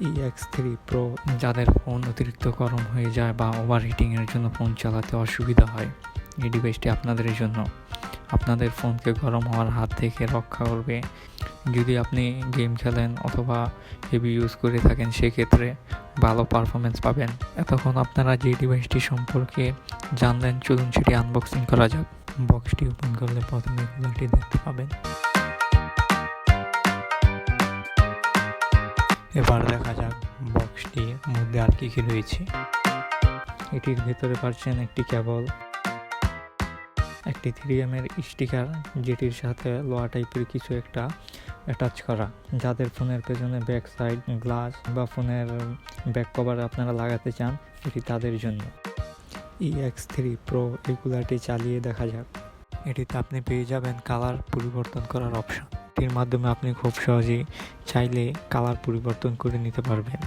EX3 Pro যাদের phone অতিরিক্ত গরম হয়ে যায় বা ওভারহিটিংয়ের জন্য ফোন চালাতে অসুবিধা হয়, এই ডিভাইসটি আপনাদের জন্য। আপনাদের ফোনকে গরম হওয়ার হাত থেকে রক্ষা করবে। যদি আপনি গেম খেলেন অথবা হেভি ইউজ করে থাকেন, সেক্ষেত্রে ভালো পারফরমেন্স পাবেন। এতক্ষণ আপনারা যে ডিভাইসটি সম্পর্কে জানলেন, চলুন সেটি আনবক্সিং করা যাক। বক্সটি ওপেন করলে প্রথমে কুলারটি দেখতে পাবেন। এবার দেখা যাক বক্সটির মধ্যে আর কি রয়েছে। এটির ভেতরে পাচ্ছেন একটি কেবল, একটি 3M এর স্টিকার, যেটির সাথে লোহা টাইপের কিছু একটা অ্যাটাচ করা। যাদের ফোনের পেছনে ব্যাক সাইড গ্লাস বা ফোনের ব্যাক কভার আপনারা লাগাতে চান, এটি তাদের জন্য। EX3 Pro এই কুলারটি চালিয়ে দেখা যাক। এটিতে আপনি পেয়ে যাবেন কালার পরিবর্তন করার অপশন। এটির মাধ্যমে আপনি খুব সহজেই চাইলে কালার পরিবর্তন করে নিতে পারবেন।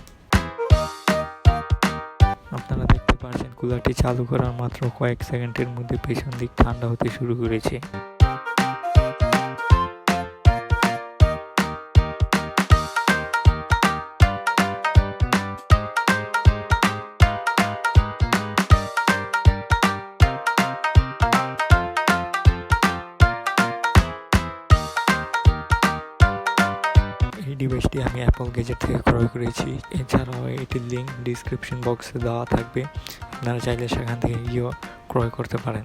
আপনারা দেখতে পাচ্ছেন কুলারটি চালু করার মাত্র কয়েক সেকেন্ডের মধ্যে পেছন দিক ঠান্ডা হতে শুরু করেছে। এই ডিভাইসটি আমি অ্যাপল গ্যাজেট থেকে ক্রয় করেছি। এছাড়াও এটির লিঙ্ক ডিসক্রিপশন বক্সে দেওয়া থাকবে, আপনারা চাইলে সেখান থেকে গিয়েও ক্রয় করতে পারেন।